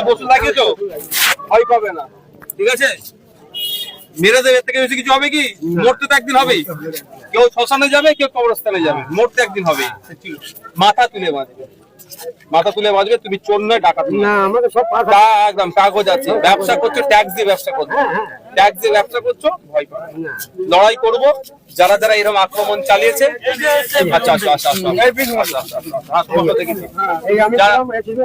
পশু লাগিয়ে তো ভয় পাবে না, ঠিক আছে? মেরে দেবে, এর থেকে বেশি কিছু হবে কি? মরতে তো একদিন হবেই। কেউ শ্মশানে যাবে, কেউ কবরস্থানে যাবে, মরতে একদিন হবেই। মাথা তুলে বাঁচবে, মাথা তুলে বাঁচবে। তুমি চোর নয়, ডাকাত না, আমাদের সব একদম কাগজ আছে। ব্যবসা করছো, ট্যাক্স দিয়ে ব্যবসা করছো, ট্যাক্স দিয়ে ব্যবসা করছো, ভয় পাবে না। লড়াই করবো যারা যারা এরকম আক্রমণ চালিয়েছে। আচ্ছা আচ্ছা আচ্ছা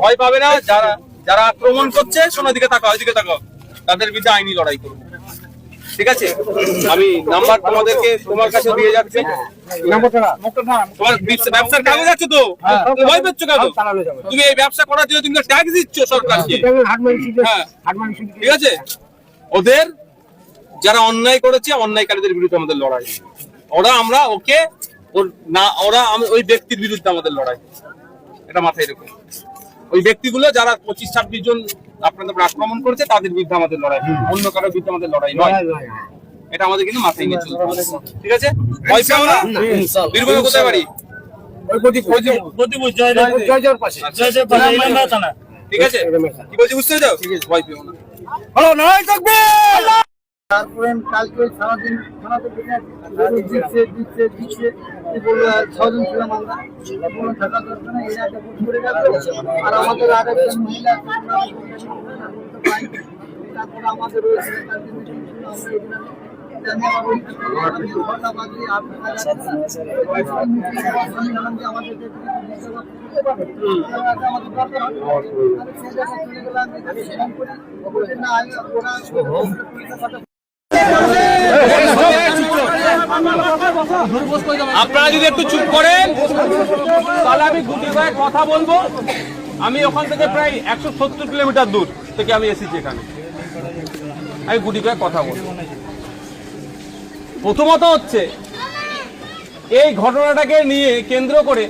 ভয় পাবে না। যারা যারা আক্রমণ করছে, শোনো দিকে তাকাও, ওইদিকে তাকাও, তাদের বিরুদ্ধে আইনি লড়াই করবো, ঠিক আছে? আমি নাম্বার তোমাদেরকে তোমার কাছে দিয়ে যাচ্ছি। তোমার ব্যবসার কাগজ আছে তো, ভয় পাচ্ছ কেন? তুমি এই ব্যবসা করার জন্য তুমি ট্যাক্স দিচ্ছ সরকারকে, ঠিক আছে? ওদের যারা অন্যায় করেছে, অন্যায়কারীদের বিরুদ্ধে আমাদের লড়াই। ওরা আমরা ওকে না, ওরা ওই ব্যক্তির বিরুদ্ধে আমাদের লড়াই, এটা মাথায় রেখো। ওই ব্যক্তিগুলো যারা 25-26 জন আপনাদের আক্রমণ করেছে, তাদের বিরুদ্ধে আমাদের লড়াই, অন্য কারোর বিরুদ্ধে আমাদের লড়াই নয়। এটা আমাদের কিন্তু মাথায় নিয়ে চলতে হবে, ঠিক আছে? ভয় পেও না। বীরভূমে কোথায় বাড়ি? ঠিক আছে, কি বলছি বুঝতে পেরেছো? ভয় পেও না। হ্যালো, নারায়ণ তাকবীর। তারপরে কালকে সারাদিন থানাতে দিচ্ছে কি বলবো, 6 জন ছিলাম আমরা, কোনো থাকা দরকার না। এরা একটা বুঝ করে গেল, আর আমাদের আরেকজন মহিলা, তারপরে আমাদের রয়েছে আপনারা যদি একটু চুপ করেন তাহলে আমি গুটি কয়েক কথা বলবো। আমি ওখান থেকে প্রায় 170 কিলোমিটার দূর থেকে আমি এসেছি এখানে, আমি গুটি কয়েক কথা বলবো। প্রথমত হচ্ছে, এই ঘটনাটাকে নিয়ে কেন্দ্র করে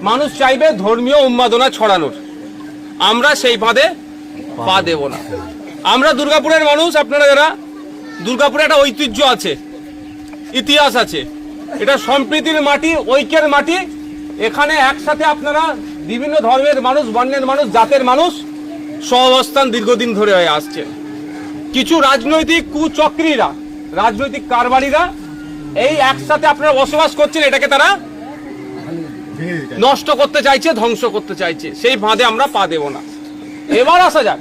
মানুষ চাইবে ধর্মীয় উন্মাদনা ছড়ানোর। আমরা সেই ফাঁদে পা দেব না। আমরা দুর্গাপুরের মানুষ। আপনারা যারা, দুর্গাপুরে একটা ঐতিহ্য আছে, ইতিহাস আছে, এটা সম্প্রীতির মাটি, ঐক্যের মাটি। এখানে একসাথে আপনারা বিভিন্ন ধর্মের মানুষ, বর্ণের মানুষ, জাতের মানুষ সহাবস্থান দীর্ঘদিন ধরে হয়ে আসছে। কিছু রাজনৈতিক কুচক্রীরা, রাজনৈতিক কারবারিরা এই একসাথে আপনারা বসবাস করছেন, এটাকে তারা নষ্ট করতে চাইছে, ধ্বংস করতে চাইছে। সেই ফাঁদে আমরা পা দেব না। এবার আসা যাক,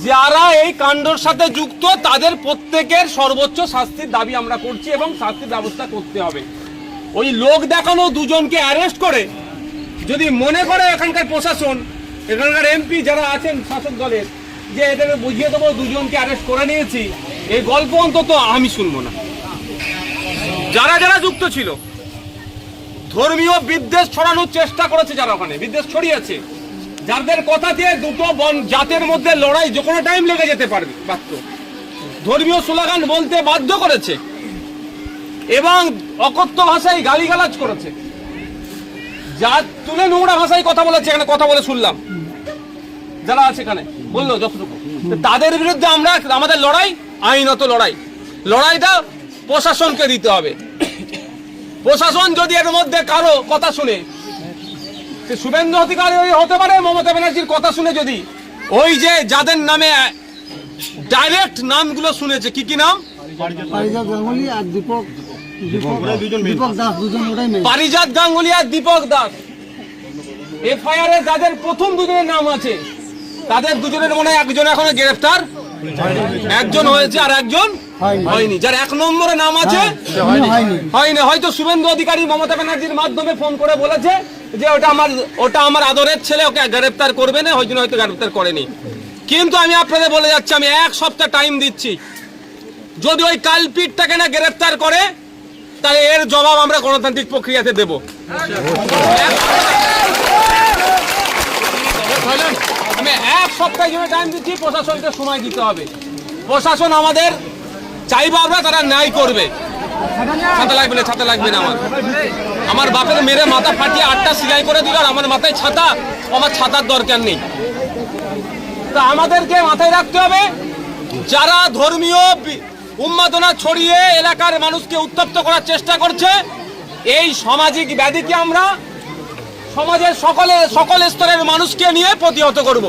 যারা এই কাণ্ডর সাথে যুক্ত তাদের প্রত্যেকের সর্বোচ্চ শাস্তির দাবি আমরা করছি এবং শাস্তির ব্যবস্থা করতে হবে। ওই লোক দেখানো দুজনকে অ্যারেস্ট করে যদি মনে করে এখানকার প্রশাসন, এখানকার এমপি যারা আছেন শাসক দলের, যে এটাকে বুঝিয়ে দেবো দুজনকে অ্যারেস্ট করে নিয়েছি, এই গল্প অন্তত আমি শুনবো না। যারা যারা যুক্ত ছিল, ধর্মীয় বিদ্বেষ ছড়ানোর চেষ্টা করেছে, যারা ওখানে বিদ্বেষ ছড়িয়েছে, যাদের কথা দিয়ে দুটো জাতের মধ্যে লড়াই যে কোনো টাইম লেগে যেতে পারত, ধর্মীয় স্লোগান বলতে বাধ্য করেছে এবং অকথ্য ভাষায় গালিগালাজ করেছে, যা তুলে নোংরা ভাষায় কথা বলেছে, এখানে কথা বলে শুনলাম যারা আছে এখানে বললো যতটুকু, তাদের বিরুদ্ধে আমরা আমাদের লড়াই আইনত লড়াই। লড়াইটা প্রশাসনকে দিতে হবে। প্রশাসন যদি এর মধ্যে কারো কথা শুনে, শুভেন্দু অধিকারী হতে পারে, মমতা ব্যানার্জির কথা শুনে যদি ওই যে যাদের নামে ডাইরেক্ট নামগুলো শুনেছে, কি কি নাম? পারিজাত গাঙ্গুলি আর দীপক দাস। এফআইআর এ যাদের প্রথম দুজনের নাম আছে, তাদের দুজনের মনে হয় একজন এখনো গ্রেফতার, একজন হয়েছে আর একজন হয়নি। যার 1 নম্বরে নাম আছে হয়নি। হয়তো শুভেন্দু অধিকারী মমতা ব্যানার্জির মাধ্যমে ফোন করে বলেছে যে ওটা আমার আদরের ছেলে, ওকে গ্রেফতার করবে না, ওই জন্য হয়তো গ্রেফতার করেনি। কিন্তু আমি আপনাদের বলে যাচ্ছি, আমি 1 সপ্তাহ টাইম দিচ্ছি, যদি ওই কালপিটটাকে না গ্রেফতার করে, তাহলে এর জবাব আমরা গণতান্ত্রিক প্রক্রিয়াতে দেব। আমি 1 সপ্তাহের জন্য টাইম দিচ্ছি, প্রশাসনকে সময় দিতে হবে। প্রশাসন আমাদের চাইবো আমরা, তারা ন্যায় করবে। ছাতা লাগবে না, ছাতা লাগবে না। আমার বাপের মেরে মাথা ফাটিয়ে 8টা সেলাই করে দিল, আর আমার মাথায় ছাতা, আমার ছাতার দরকার নেই। তা আমাদেরকে মাথায় রাখতে হবে, যারা ধর্মীয় উন্মাদনা ছড়িয়ে এলাকার মানুষকে উত্তপ্ত করার চেষ্টা করছে, এই সামাজিক ব্যাধিকে আমরা সমাজের সকল স্তরের মানুষকে নিয়ে প্রতিহত করব।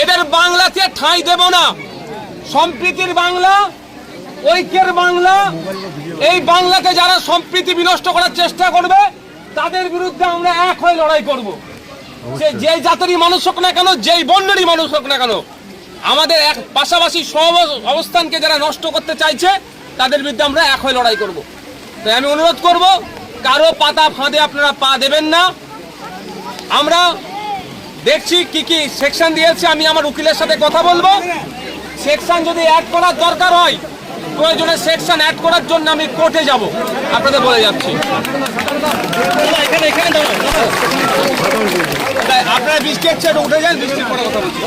এদের বাংলাতে ঠাঁই দেব না। সম্প্রীতির বাংলা, ঐক্যের বাংলা, এই বাংলাকে যারা সম্প্রীতি বিনষ্ট করার চেষ্টা করবে তাদের বিরুদ্ধে আমরা এক হয়ে লড়াই করব। সে যেই জাতেরই মানুষ হোক না কেন, যেই বর্ণেরই মানুষ হোক না কেন, আমাদের এক পাশাপাশি সব অবস্থানকে যারা নষ্ট করতে চাইছে তাদের বিরুদ্ধে আমরা এক হয়ে লড়াই করব। তাই আমি অনুরোধ করব, কারো পাতা ফাঁদে আপনারা পা দেবেন না। আমরা দেখছি কি কি সেকশন দিয়েছে, আমি আমার উকিলের সাথে কথা বলবো। সেকশন যদি অ্যাড করার দরকার হয়, প্রয়োজনে সেকশন অ্যাড করার জন্য আমি কোর্টে যাব, আপনাদের বলে যাচ্ছি। আপনারা বৃষ্টি হচ্ছে, উঠে যান, বৃষ্টির পরে কথা বলছি।